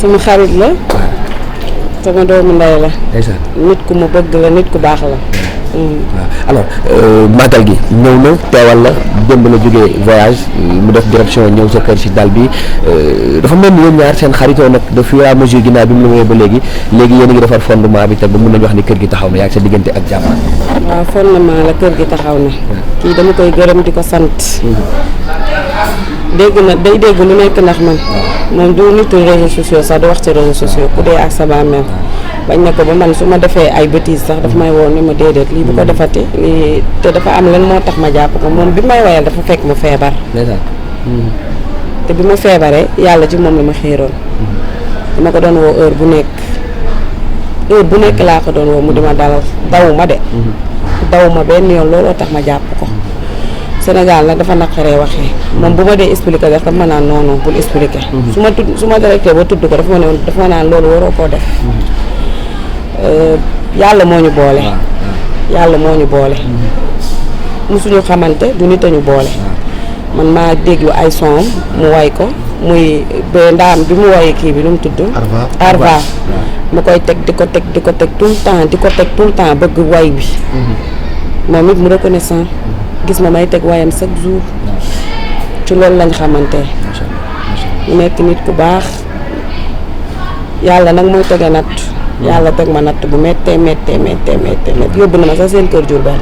sama xarit la. sama doomu ndey la. nit ku ma bëgg la nit ku baax la. waaw alors màggal gi ñëw na teewal la démb la jógee voyage mu def direction ñëw sa kër si dal bi dafa mel ni yéen ñaar seen xaritoo nag de fur et à mesure ginnaaw bi mu la wooyee ba léegi yéen a ngi defar fondement bi te ba mun nañu wax ni kër gi taxaw na yaa ngi sa diggante ak Diama. waaw fondement la kër gi taxaw na. kii dama koy gërëm di ko sant. dégg na day dégg lu nekk ndax man. moom du nitu réseaux sociaux sax du wax ci réseaux sociaux ku dee ak sa bàmmeel bañ na ko ba man su ma defee ay bêtises sax daf may woo ni ma déedéet lii bu ko defati lii te dafa am lan moo tax ma jàpp ko moom bi may wayal dafa fekk mu feebar. te bi ma feebaree yàlla ci moom la ma xiiroon. dama ko doon woo heure bu nekk laa ko doon woo mu di ma dalal daw ma de. daw ma benn yoon looloo tax ma jàpp ko. Sénégal nag dafa naqaree waxee moom bu ma dee expliqué def dafa ma naan non bul expliqué. su ma directé ba tudd ko dafa ma naan loolu waroo koo def. yàlla moo ñu boole. yàlla moo ñu boole. musuñu xamante du nit a ñu boole. man maa déglu ay son mu way ko muy ba ndaam bi mu woyee kii bi nu mu tudd. Arva ma koy teg di ko teg tout le temps di ko teg tout le temps bëgg way bi. moom it mu reconnaissant gis ma may teg wayam chaque jour ci loolu lañ xamante mu nekk nit ku baax yàlla nag mooy tege natt yàlla teg ma natt bu méttee yóbbu na ma sax seen kër Diourbel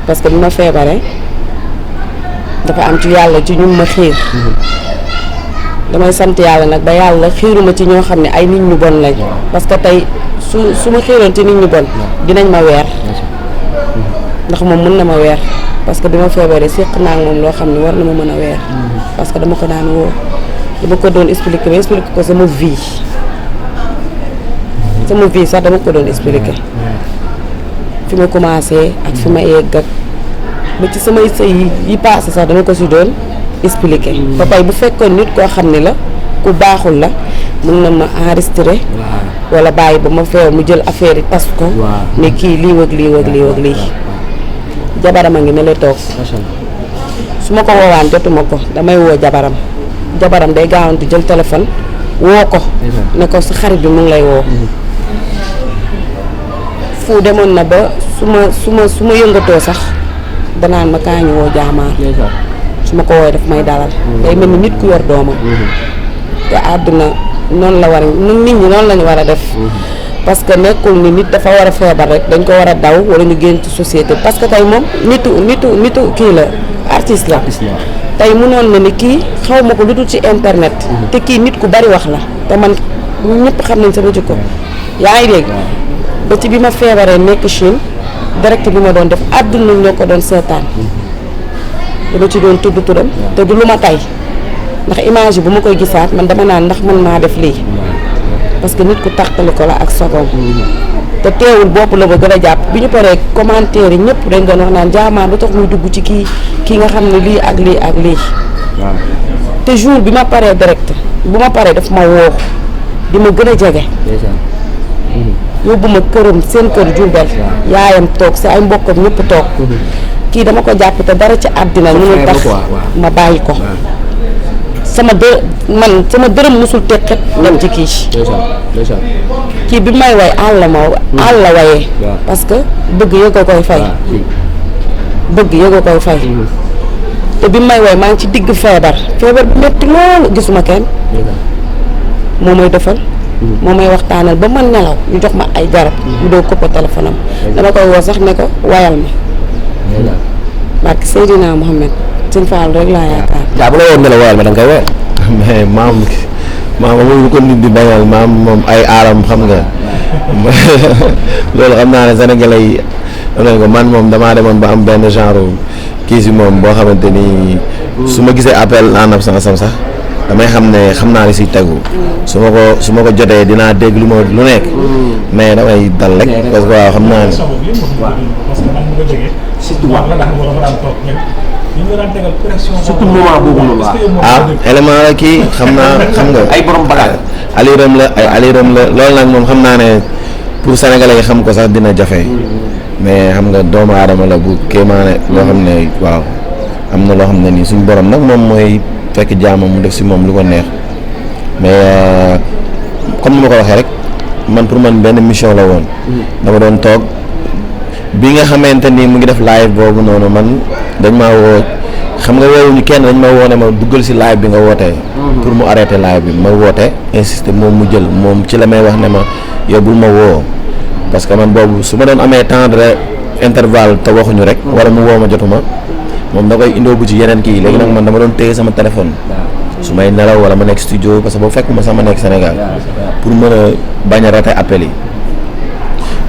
parce que bi ma feebaree dafa am ci yàlla ci ñun ma xiir damay sant yàlla nag ba yàlla xiiruma ci ñoo xam ne ay nit ñu bon lañ parce que tey su ma xiiroon ci nit ñu bon dinañ ma weer ndax moom mën na ma weer parce que bi ma feebaree séq naa ak moom loo xam ne war na ma mën a weer parce que dama ko daan woo dama ko doon expliquer ko sama vie sax dama ko doon expliquer fi ma commencé ak fi ma egg ak ba ci samay sëy yi passé sax dama ko si doon expliquer ba pay bu fekkoon nit koo xam ne la ku baaxul la mën na ma enregistrer wala bàyyi ba ma feew mu jël affaire yi tas ko ne kii lii wëg lii jabaram a ngi ne la toog su ma ko woowaan jotuma ko damay woo jabaram day gaawantu jël téléphone woo ko ne ko sa xarit bi mu ngi lay woo fu demoon na ba su ma yëngatoo sax danaan ma kaa ñu woo jaamaar su ma ko woowee daf may dalal day mel ni nit ku yor doomam te àdduna noonu la war a nit ñi noonu lañu war a def parce que nekkul ni nit dafa war a feebar rek dañ ko war a daw wala ñu génn ci société parce que tey moom nitu kii la artiste la tey mënoon na ni kii xaw ma ko lu dul ci internet te kii nit ku bari wax la te man ñëpp xam nañ sama jikko yaa ngi dégg ba ci bi ma feebaree nekk Chine direct bi ma doon def àdduna ñoo ko doon seetaan dama ci doon tudd turam te du lu ma tay ndax image bu ma koy gisaat man dama naan ndax man maa def lii parce que nit ku tàqali ko la ak sogoom te teewul bopp la ba gën a jàpp bi ñu paree commentaire yi ñëpp dañ doon wax naan Diama lu tax muy dugg ci kii nga xam ne lii ak lii te jour bi ma paree direct bu ma paree daf ma woo di ma gën a jege yóbbu ma këram seen kër Diourbel yaayam toog si ay mbokkam ñëpp toog kii dama ko jàpp te dara ci àddina mënul tax ma bàyyi ko sama dërëm musul teqet dem ci kii bi may way àll la wayee parce que bëgg yëg a koy fay te bi may way maa ngi ci digg feebar bi metti loolu gisuma kenn moo may defal moo may waxtaanal ba man nelaw ñu jox ma ay garab ñu doo koppa téléphone am dama koy woo sax ne ko wayal ma barke Seydina Mohamed sëñ Fall rek laa yaakaar. jaa bu la woon ne la wayal ma da nga koy wayal. mais maam amul ko nit di bañal maam moom ay aaram xam nga loolu xam naa ne sénégalais yi am nañ ko man moom damaa demoon ba am benn genre kii si moom boo xamante ni su ma gisee appel en absence am sax damay xam ne xam naa li si tegu su ma ko jotee dinaa dégg lu nekk mais damay dal rek parce que waaw xam naa ne. surtout moment boobu noonu élément la kii xam nga ay borom bagage aliram la loolu nag moom xam naa ne pour sénégalais yi xam ko sax dina jafe mais xam nga doomu aadama la bu kéemaane loo xam ne waaw am na loo xam ne nii suñu borom nag moom mooy fekk jaamam mu def si moom lu ko neex mais comme ni ma ko waxee rek man pour man benn mission la woon. dama doon toog bi nga xamante ni mu ngi def live boobu noonu man dañ maa woo xam nga woowuñu kenn dañ ma woo ne ma duggal si live bi nga wootee. pour mu arrêter live bi ma woote insister moom mu jël moom ci la may wax ne ma yow bul ma woo parce que man boobu su ma doon amee temps de intervalle te waxuñu rek. wala mu woo ma jotuma moom da koy indoo bu ci yeneen kii léegi nag man dama doon téye sama téléphone. su may nelaw wala ma nekk studio parce que boobu fekkuma sama nekk Sénégal pour mën a bañ a rater appel yi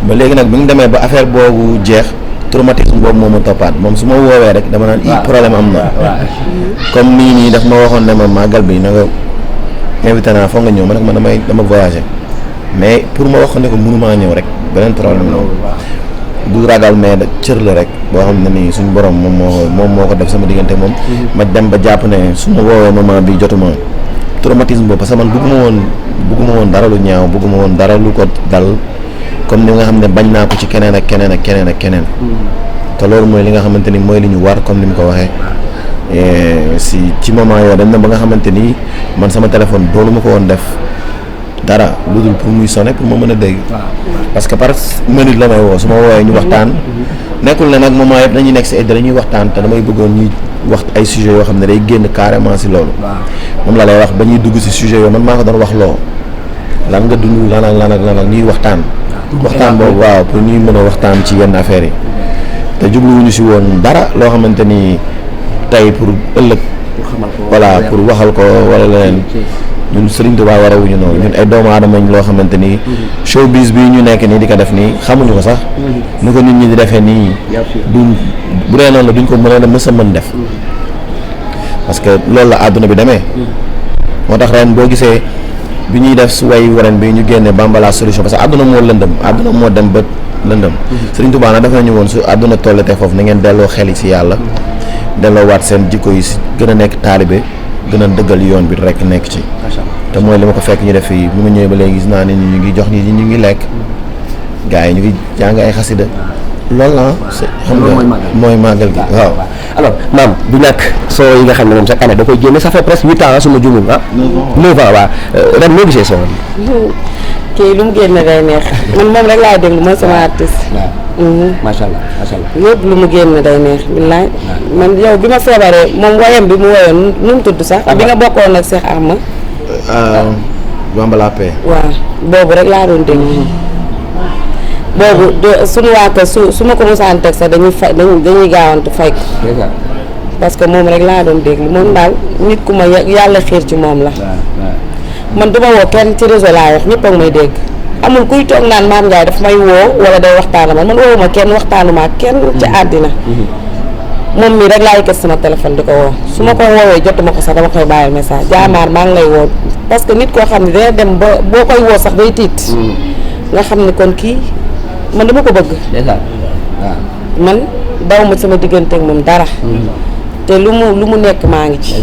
ba léegi nag bi nga demee ba affaire boobu jeex traumatisme boobu moo ma toppaat moom su ma woowee rek dama naan problème am na comme nii daf ma waxoon ne ma màggal bi na nga invité naa foog nga ñëw ma nag man dama voyagé mais pour ma wax ne ko mënumaa ñëw rek beneen problème la du ragal mais cër la rek boo xam ne nii suñu borom moom moo ko def sama diggante moom ma dem ba jàpp ne su ma woowee moment bi jotuma traumatisme boobu parce que man bëgguma woon dara lu ñaaw bëgguma woon dara lu ko dal comme ni nga xam ne bañ naa ko ci keneen ak keneen ak keneen ak keneen te loolu mooy li nga xamante ni mooy li ñu war comme ni mu ko waxee si ci moment yooyu dañ na ba nga xamante ni man sama téléphone doonu ma ko woon def dara lu dul pour muy sonné pour ma mën a dégg parce que par minute la may woo su ma woowee ñu waxtaan nekkul ne nag moment yëpp dañuy nekk si dañuy waxtaan te damay bëggoon ñuy wax ay sujets yoo xam ne day génn carrément si loolu moom la lay wax ba ñuy dugg si sujet yooyu man maa ko doon wax loo lan nga dund lan ak ñuy waxtaan boobu waaw pour ñuy mën a waxtaan ci yenn affaires yi te jubluwuñu si woon dara loo xamante ni tey pour ëllëg voilà pour waxal ko wala leneen ñun Serigne Touba warewuñu noonu ñun ay doomu aadama loo xamante ni showbiz bi ñu nekk nii di ko def nii xamuñu ko sax ni ko nit ñi di defee nii duñ bu dee noonu la duñ ko mën a mës a mën def parce que loolu la àdduna bi demee moo tax ren boo gisee bi ñuy def su way ren bi ñu génne Bambala solution parce que àdduna moo lëndëm àdduna moo dem ba lëndëm Serigne Touba nag def nañu woon su àdduna tollatee foofu na ngeen delloo xel yi si yàlla delloo waat seen jikko yi si gën a nekk taalibe gën a dëggal yoon bi rek nekk ci te mooy li ma ko fekk ñu def fii bi ma ñëwee ba léegi gis naa ne ñu ngi jox ñi ñu ngi lekk gars yi ñu ngi jàng ay xasida loolu la xam nga mooy màggal gi waaw alors maam du ñàkk soo yi nga xam ne moom chaque année da koy génne ça fait presque 8 ans su ma juumul 9 ans waaw ren moo gisee soo kii lu mu génne day neex man moom rek laay déglu mooy sama artiste macha allah yëpp lu mu génn day neex billaay man yow bi ma feebaree moom woyam bi mu woyoon nu mu tudd sax bi nga bokkoon ak Cheikh Arma Bambala paix waaw boobu rek laa doon déglu boobu suñu waa kër su ma ko mosaan teg sax dañuy gaawantu fay ko parce que moom rek laa doon déglu moom daal nit ku ma yàlla xiir ci moom la man duma woo kenn ci réseau laa wax ñëpp ak may dégg amul kuy toog naan Mame Ndiaye daf may woo wala day waxtaan man woowuma kenn waxtaanuma kenn ci àddina moom mii rek laa yëkkat sama téléphone di ko woo su ma ko woowee jotuma ko sax dama koy bàyyil message jaamaar maa ngi lay woo parce que nit koo xam ne dina dem ba boo koy woo sax day tiit nga xam ne kon kii man dama ko bëgg man daw ma sama diggante ak moom dara te lu mu nekk maa ngi ci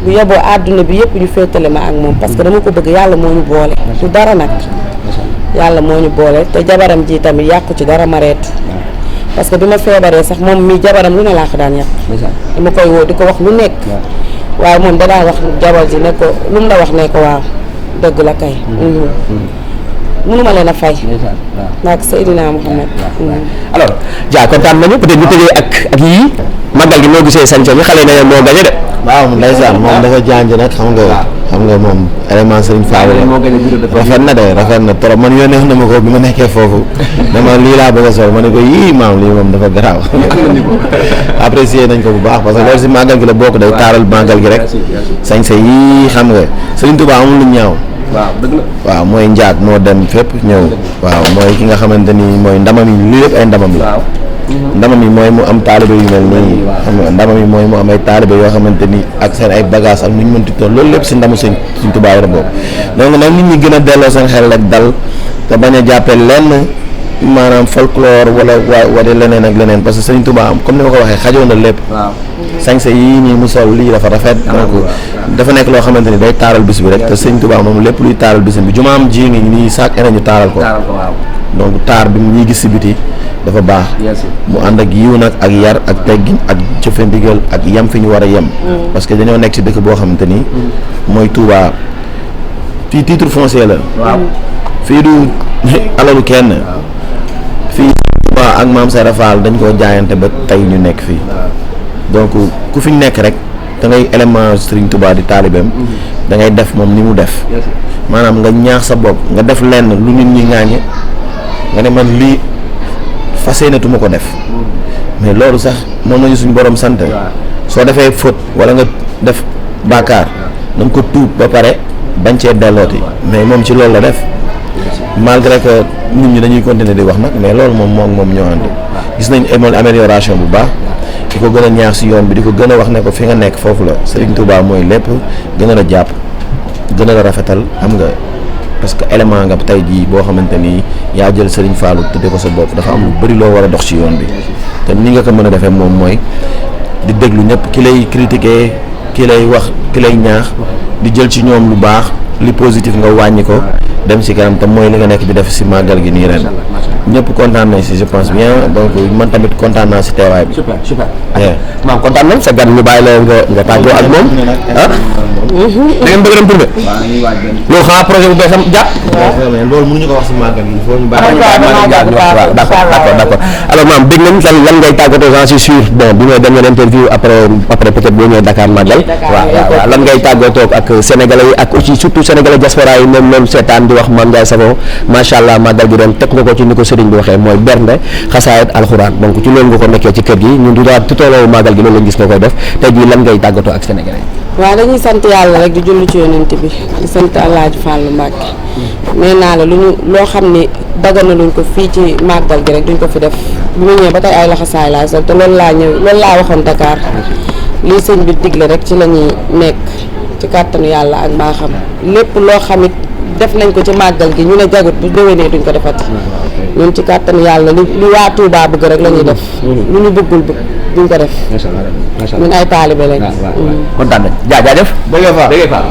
bu yeboo àdduna bi yëpp ñu féetale ma ak moom parce que dama ko bëgg yàlla moo ñu boole du dara nag yàlla moo ñu boole te jabaram ji tamit yàqu ci dara mareetu parce que bi ma feebaree sax moom mi jabaram lu ne laa ko daan yàq dama koy woo di ko wax lu nekk waaye moom da daan wax jabar ji ne ko lu mu la wax ne ko waaw dëgg la kay mënuma leen a fay maak Seydina Mouhamed alors Dia kontaan nañu peut-être ñu tëjee ak yii màggal gi noo gisee sañ bi xale na moo gañe de waaw ndeysaan moom dafa janj nag xam nga moom élément Serigne Fall rafet na trop man yónnee na ma ko bi ma nekkee foofu dama lii laa bëgg a sol ma ne ko yii maam lii moom dafa garaaw apprécier nañ ko bu baax parce que loolu si màggal gi la bokk day taaral màggal gi rek sañse yii xam nga Serigne Touba amul lu ñaaw waaw mooy njaag moo dem fépp ñëw waaw mooy ki nga xamante ni mooy ndamam yi lii lépp ay ndamam la ndamam yi mooy mu am taalibe yu mel nii xam nga ndamam yi mooy mu am ay taalibe yoo xamante ni ak seen ay bagage ak nu ñu mënti toll loolu lépp si ndamu Sëñ Tuubaa la bokk donc nag nit ñi gën a delloo seen xel rek dal te bañ a jàppee lenn maanaam folklore wala leneen ak leneen parce que Sëñ Tuubaa am comme ni ma ko waxee xajoon na lépp sañse yii nii mu sol lii dafa rafet donc dafa nekk loo xamante ni day taaral bis bi rek te Sëñ Tuubaa moom lépp luy taaral bis bi jumaam ji ngi nii chaque année ñu taaral ko donc taar bi ñuy gis si biti dafa baax mu ànd ak yiw nag ak yar ak teggin ak jëfe ndigal ak yem fi ñu war a yem parce que dañoo nekk ci dëkk boo xamante ni mooy Touba fii titre foncier la. waaw fii du alalu kenn. fii Touba ak Maam Serap Fall dañ koo jaayante ba tey ñu nekk fii. donc ku fi nekk rek da ngay élément Serigne Touba di taalibeem. da ngay def moom ni mu def. maanaam nga ñaax sa bopp nga def lenn lu nit ñi ŋaañe nga ne man lii fas yéenetuma ko def. mais loolu sax moom lañu suñu borom sant. soo defee faute wala nga def bàkkaar da nga ko tuub ba pare bañ cee dellooti mais moom ci loolu la def malgré que nit ñi dañuy continuer di wax nag mais loolu moom ñoo ànd gis nañ amélioration bu baax di ko gën a ñaax si yoon bi di ko gën a wax ne ko fi nga nekk foofu la Serigne Touba mooy lépp gën a la jàpp gën a la rafetal xam nga parce que élément nga tey jii boo xamante ni yaa jël Serigne Fallou tudde ko sa bopp dafa am lu bëri loo war a dox ci yoon bi te ni nga ko mën a defee moom mooy di déglu ñëpp ki lay critiquer ki lay wax ki lay ñaax di jël ci ñoom lu baax li positif nga wàññi ko dem ci kanam te mooy li nga nekk di def ci màggal gi nii ren ñëpp kontaan nañ ci je pense bien donc man tamit kontaan naa ci teewaay bi. super maam kontaan nañ sa gan ñu bàyyi la nga tàggoo ak moom ah. da ngeen bëgg dem tournée. loolu xanaa projet bu beesam jàpp. loolu mënuñu ko wax ci màggal gi il faut ñu bàyyi. waaw d'accord alors maam dégg nañ lan ngay tàggatoo j'en suis sûr bon bi may dem ngeen interview après peut-être boo ñëwee Dakar màggal. waaw lan ngay tàggatoo ak sénégalais yi ak aussi surtout sénégalais diaspora yi même seetaan di wax Mame Ndiaye Savon macha allah màggal gi ren teg nga ko ci ni ko sëriñ bi waxee mooy bernde xasaayit alxuraan donc ci loolu nga ko nekkee ci kër gi ñun du daal tutooloo màggal gi loolu lañ gis nga koy def tey jii lan ngay tàggatoo ak sénégalais yi. waaw dañuy sant yàlla rek di julli ci yonent bi di sant Alaaji Fàllu Mbàkke nee naa la loo xam ne daganaluñ ko fii ci màggal gi rek duñ ko fi def bi ma ñëwee ba tey ay laxasaay laay sol te loolu laa waxoon Dakar lii sëñ bi digle rek ci la ñuy nekk ci kàttanu yàlla ak mbaaxam lépp loo xamit def nañ ko ci màggal gi ñu ne jagut bu déwénee duñ ko defati ñun ci kàttanu yàlla li waa Touba bëgg rek la ñuy def lu ñu bëggul duñ ko def ñun ay taalibe lañ kontaan nañ jaajëf. dëgg fa